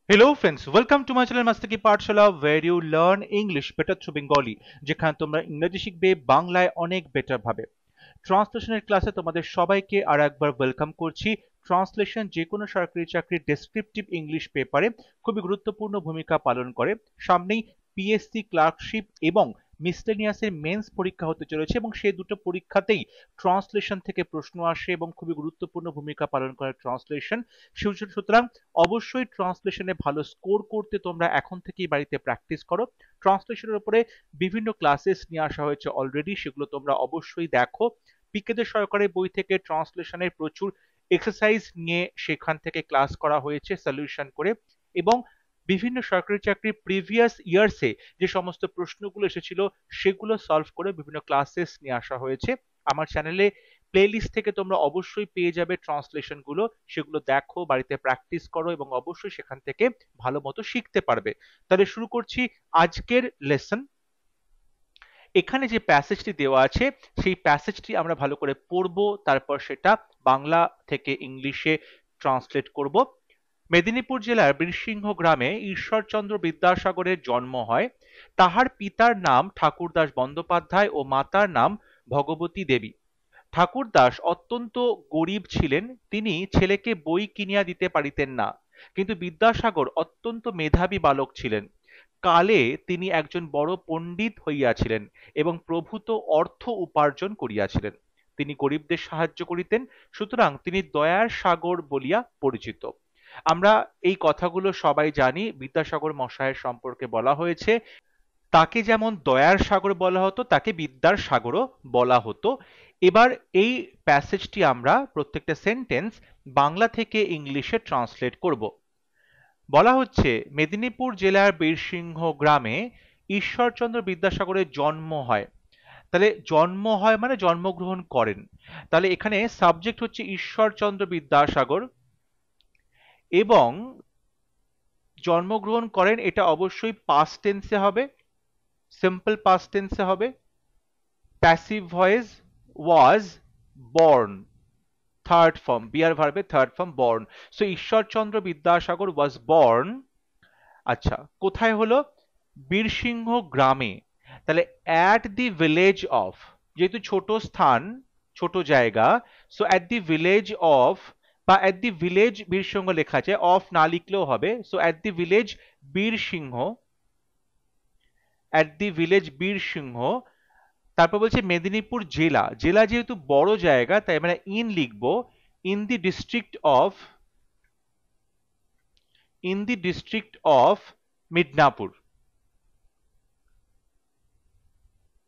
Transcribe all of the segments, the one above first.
Hello friends, welcome to my channel Master Ki Pathshala where you learn English better through Bengali যেখানে তোমরা ইংরেজি শিখবে বাংলায় অনেক বেটার ভাবে। ট্রান্সলেশনের ক্লাসে তোমাদের সবাইকে আর একবার ওয়েলকাম করছি। ট্রান্সলেশন যে কোনো সরকারি চাকরির ডেসক্রিপটিভ ইংলিশ পেপারে খুবই গুরুত্বপূর্ণ ভূমিকা পালন করে। সামনেই পিএসসি ক্লার্কশিপ এবং মিসলেনিয়াসের মেন্স পরীক্ষা হতে চলেছে এবং সেই দুটো পরীক্ষাতেই ট্রান্সলেশন থেকে প্রশ্ন আসে এবং খুবই গুরুত্বপূর্ণ ভূমিকা পালন করে ট্রান্সলেশন। সুতরাং অবশ্যই ট্রান্সলেশনে ভালো স্কোর করতে তোমরা এখন থেকেই বাড়িতে প্র্যাকটিস করো। ট্রান্সলেশনের উপরে বিভিন্ন ক্লাসেস নিয়ে আসা হয়েছে অলরেডি, সেগুলো তোমরা অবশ্যই দেখো। পিকেদের সরকারের বই থেকে ট্রান্সলেশনের প্রচুর এক্সারসাইজ নিয়ে সেখান থেকে ক্লাস করা হয়েছে সলিউশন করে, এবং বিভিন্ন সরকারি চাকরির প্রিভিয়াস ইয়ার্সে যে সমস্ত প্রশ্নগুলো এসেছিল সেগুলো সলভ করে বিভিন্ন ক্লাসেস নিয়ে আসা হয়েছে। আমার চ্যানেলে প্লেলিস্ট থেকে তোমরা অবশ্যই পেয়ে যাবে ট্রান্সলেশন গুলো, সেগুলো দেখো, বাড়িতে প্র্যাকটিস করো এবং অবশ্যই সেখান থেকে ভালো মতো শিখতে পারবে। তাহলে শুরু করছি আজকের লেসন। এখানে যে প্যাসেজটি দেওয়া আছে সেই প্যাসেজটি আমরা ভালো করে পড়বো, তারপর সেটা বাংলা থেকে ইংলিশে ট্রান্সলেট করব। মেদিনীপুর জেলার বীরসিংহ গ্রামে ঈশ্বরচন্দ্র বিদ্যাসাগরের জন্ম হয়। তাহার পিতার নাম ঠাকুরদাস বন্দ্যোপাধ্যায় ও মাতার নাম ভগবতী দেবী। ঠাকুরদাস অত্যন্ত গরিব ছিলেন। তিনি ছেলেকে বই কিনিয়া দিতে পারিতেন না, কিন্তু বিদ্যাসাগর অত্যন্ত মেধাবী বালক ছিলেন। কালে তিনি একজন বড় পণ্ডিত হইয়াছিলেন এবং প্রভূত অর্থ উপার্জন করিয়াছিলেন। তিনি গরিবদের সাহায্য করিতেন, সুতরাং তিনি দয়ার সাগর বলিয়া পরিচিত। আমরা এই কথাগুলো সবাই জানি। বিদ্যাসাগর মশাইয়ের সম্পর্কে বলা হয়েছে তাকে যেমন দয়ার সাগর বলা হতো, তাকে বিদ্যার সাগরও বলা হতো। এবার এই প্যাসেজটি আমরা প্রত্যেকটা সেন্টেন্স বাংলা থেকে ইংলিশে ট্রান্সলেট করব। বলা হচ্ছে মেদিনীপুর জেলার বীরসিংহ গ্রামে ঈশ্বরচন্দ্র বিদ্যাসাগরের জন্ম হয়। তাহলে জন্ম হয় মানে জন্মগ্রহণ করেন। তাহলে এখানে সাবজেক্ট হচ্ছে ঈশ্বরচন্দ্র বিদ্যাসাগর এবং জন্মগ্রহণ করেন, এটা অবশ্যই পাস্ট টেন্সে হবে, সিম্পল পাস্ট টেন্সে হবে। Passive voice was born, third form, bear ভার্বে third form born. So Ishwarchandra Vidyasagar was born. আচ্ছা, কোথায় হলো? বীরসিংহ গ্রামে। তাহলে অ্যাট দি ভিলেজ অফ, যেহেতু ছোট স্থান, ছোট জায়গা, so at the village of বা অ্যাট দি ভিলেজ বীরসিংহ লেখা আছে, অফ না লিখলেও হবে। So at the village Birsingha, at the village Birsingha. তারপর বলছে মেদিনীপুর জেলা, জেলা যেহেতু বড় জায়গা তাই আমরা ইন লিখবো। In the district of, in the district of Midnapore,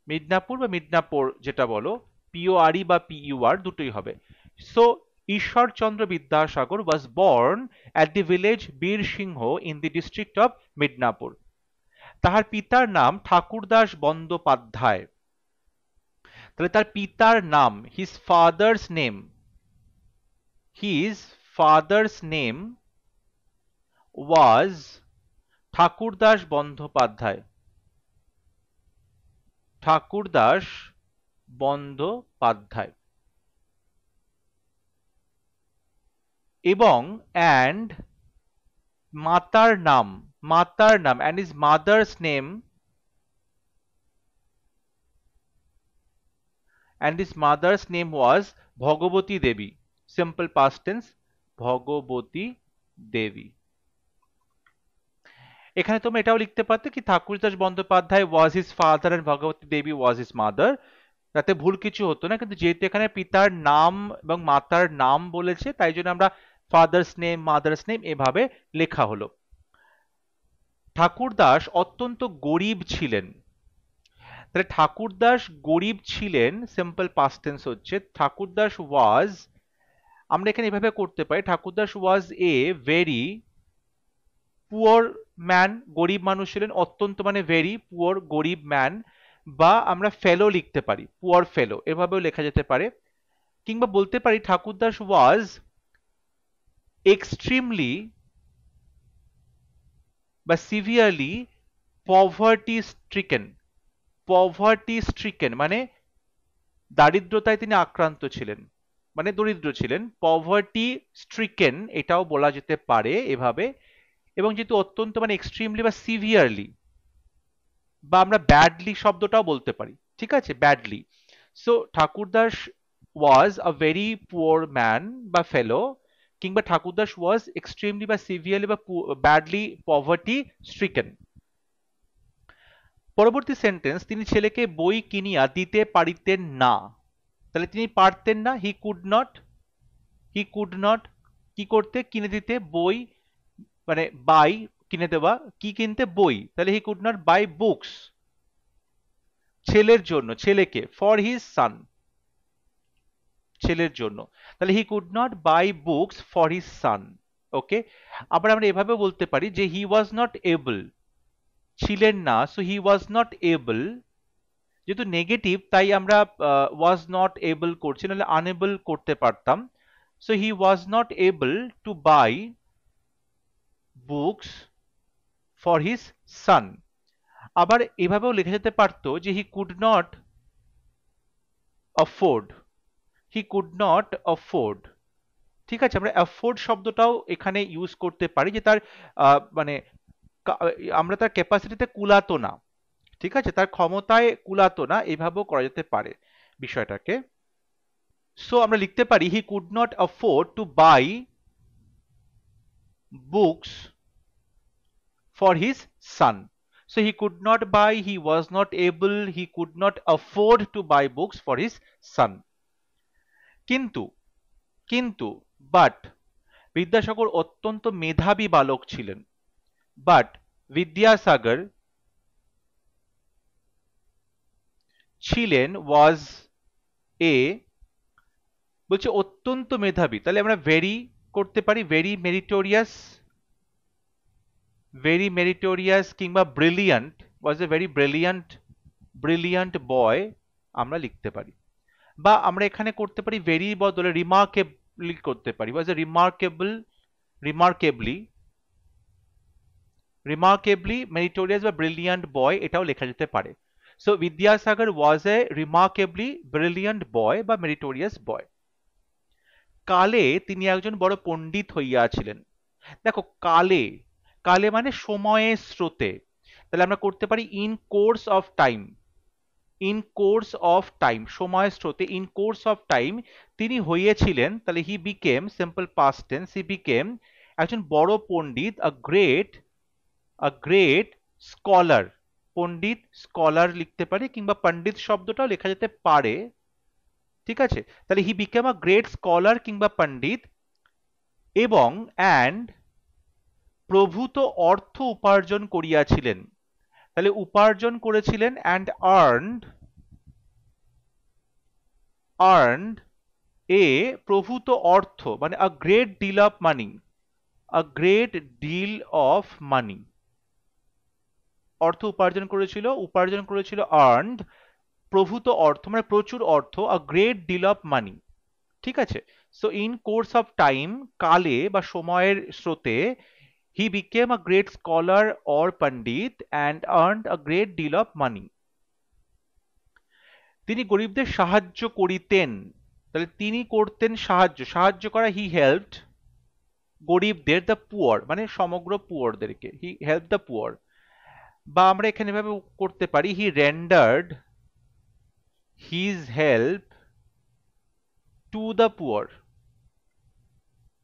Midnapore বা মিদনাপুর যেটা বলো, পিওআরই বা পিইউআর দুটোই হবে। So Ishwarchandra Vidyasagar was born at the village Birsingha in the district of Midnapore. তাহার পিতার নাম ঠাকুরদাস বন্দ্যোপাধ্যায়। তাহলে তার পিতার নাম, his father's name, his father's name was Thakurdas Bandyopadhyay, Thakurdas Bandyopadhyay. এবং অ্যান্ড মাতার নাম, মাতার নাম and his mother's name, and his mother's name was Bhagabati Debi, simple past tense, Bhagabati Debi. এখানে তোমরা এটাও লিখতে পারতে কি Thakurdas Bandyopadhyay was his father and Bhagabati Debi was his mother, তাতে ভুল কিছু হতো না। কিন্তু যেহেতু এখানে পিতার নাম এবং মাতার নাম বলেছে তাই জন্য আমরা ফাদার্স নেম, মাদার্স নেম এভাবে লেখা হলো। ঠাকুরদাস অত্যন্ত গরিব ছিলেন। তাহলে ঠাকুরদাস গরিব ছিলেন, সিম্পল পাস্ট টেন্স হচ্ছে ঠাকুরদাস ওয়াজ, আমরা এখানে এভাবে করতে পারি ঠাকুরদাস ওয়াজ এ ভেরি পুয়ার ম্যান, গরিব মানুষ ছিলেন। অত্যন্ত মানে ভেরি, পুয়ার গরিব ম্যান, বা আমরা ফেলো লিখতে পারি, পুয়ার ফেলো এভাবেও লেখা যেতে পারে। কিংবা বলতে পারি ঠাকুরদাস ওয়াজ এক্সট্রিমলি বা severely poverty stricken, poverty stricken মানে দারিদ্রতায় তিনি আক্রান্ত ছিলেন, মানে দরিদ্র ছিলেন। পভার্টি স্ট্রিকেন এটাও বলা যেতে পারে এভাবে। এবং যেহেতু অত্যন্ত মানে এক্সট্রিমলি বা সিভিয়ারলি, বা আমরা ব্যাডলি শব্দটাও বলতে পারি, ঠিক আছে, badly. So Thakurdas was a very poor man বা ফেলো, কিংবা ঠাকুরদাস ওয়াজ এক্সট্রিমলি বা সিভিয়ারলি বা ব্যাডলি পভার্টি স্ট্রিকেন। পরবর্তী সেন্টেন্স, তিনি ছেলেকে বই কিনিয়া দিতে পারিতেন না। তাহলে তিনি পারতেন না, হি could not, he could not কি করতে, কিনে দিতে, বই মানে বাই, কিনে দেওয়া, কি কিনতে, বই, তাহলে he could not buy books, ছেলের জন্য, ছেলেকে, ফর হিজ সান, ছেলের জন্য, তাহলে he could not buy books for his son. Okay, আবার আমরা এভাবে বলতে পারি যে হি ওয়াজ নট এবল, ছিলেন না, so he was not able, যেহেতু নেগেটিভ তাই আমরা ওয়াজ নট এবল করছি, নাহলে আনএবল করতে পারতাম। So he was not able to by books for his সান। আবার এভাবেও লেখা যেতে পারতো যে হি could not afford, he could not afford, ঠিক আছে, আমরা অ্যাফোর্ড শব্দটাও এখানে ইউজ করতে পারি, যে তার মানে আমরা তার ক্যাপাসিটিতে কুলাতো না, ঠিক আছে, তার ক্ষমতায় কুলাতো না, এভাবেও করা যেতে পারে বিষয়টাকে। সো আমরা লিখতে পারি হি could not afford to by books for his San. So he could not buy, he was not able, he could not afford to buy books for his son. কিন্তু, কিন্তু, বাট, বিদ্যাসাগর অত্যন্ত মেধাবী বালক ছিলেন। বাট বিদ্যাসাগর ছিলেন, ওয়াজ এ, বলছে অত্যন্ত মেধাবী, তাহলে আমরা ভেরি করতে পারি, ভেরি মেরিটোরিয়াস, ভেরি মেরিটোরিয়াস, কিংবা brilliant, was a very brilliant, brilliant বয় আমরা লিখতে পারি। বা আমরা এখানে করতে পারি ভেরি বদলে রিমার্কেবলি করতে পারি, was a remarkable, remarkably, remarkably meritorious বা ব্রিলিয়ান্ট বয়, এটাও লেখা যেতে পারে। So Vidyasagar was a remarkably brilliant boy বা মেরিটোরিয়াস বয়। কালে তিনি একজন বড় পণ্ডিত হইয়াছিলেন। দেখো কালে, কালে মানে সময়ের স্রোতে, তাহলে আমরা করতে পারি in course of time, in course of time, সময়ের স্রোতে, ইন কোর্স অফ টাইম তিনি হইয়েছিলেন, তাহলে he became, simple past tense, he became একজন বড় পণ্ডিত, আ গ্রেট স্কলার, পণ্ডিত স্কলার লিখতে পারি, কিংবা পণ্ডিত শব্দটাও লেখা যেতে পারে, ঠিক আছে, তাহলে he became a great scholar কিংবা পণ্ডিত, এবং অ্যান্ড প্রভূত অর্থ উপার্জন করিয়াছিলেন, তাহলে উপার্জন করেছিলেন, অ্যান্ড আর্নড, আর্নড এ প্রভূত অর্থ মানে a great deal of money, a great deal of money, অর্থ উপার্জন করেছিল, উপার্জন করেছিল, আর্নড প্রভূত অর্থ মানে প্রচুর অর্থ, a great deal of money, ঠিক আছে। So in course of time, কালে বা সময়ের স্রোতে, he became a great scholar or pandit and earned a great deal of money. তিনি গরিবদের সাহায্য করিতেন, তাহলে তিনি করতেন সাহায্য, সাহায্য করা, হি হেল্পড গরিবদের, দ্য পুয়ার মানে সমগ্র পুয়ারদেরকে, হি হেল্প দ্য পুয়ার। বা আমরা এখানে এভাবে করতে পারি he rendered his help to the poor,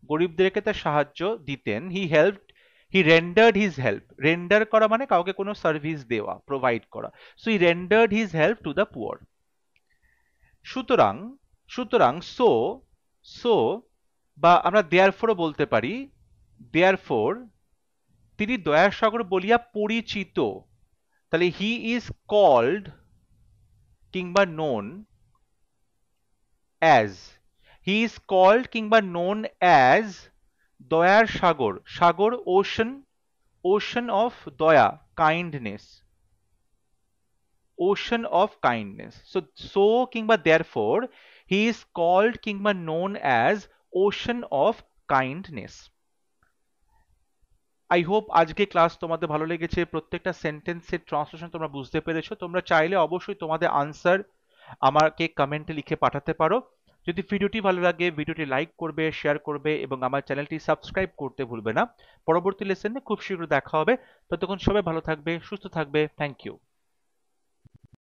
গরিবদেরকে তার সাহায্য দিতেন, he helped, he rendered his help, render করা মানে কাউকে কোনো সার্ভিস দেওয়া, প্রোভাইড করা, so he rendered his help to the poor. সুতরাং, সুতরাং, সো, সো, বা আমরা দেয়ারফোরও বলতে পারি, দেয়ারফোর তিনি দয়াসাগর বলিয়া পরিচিত, তাহলে হি ইজ কল্ড কিংবা known as, he is called কিংবা নোন অ্যাজ দয়ার সাগর, সাগর ocean, ocean of daya, kindness, ocean of kindness. So so কিংবা দেয়ারফোর হি ইজ কল্ড কিংবা known as ocean of kindness. I hope আজকে ক্লাস তোমাদের ভালো লেগেছে, প্রত্যেকটা সেন্টেন্সের ট্রান্সলেশন তোমরা বুঝতে পেরেছো। তোমরা চাইলে অবশ্যই তোমাদের আনসার আমাকে কমেন্টে লিখে পাঠাতে পারো। যদি ভিডিওটি ভালো লাগে ভিডিওটি লাইক করবে, শেয়ার করবে এবং আমার চ্যানেলটি সাবস্ক্রাইব করতে ভুলবে না। পরবর্তী লেসনে খুব শীঘ্র দেখা হবে। ততক্ষণ সবাই ভালো থাকবে, সুস্থ থাকবে। Thank you.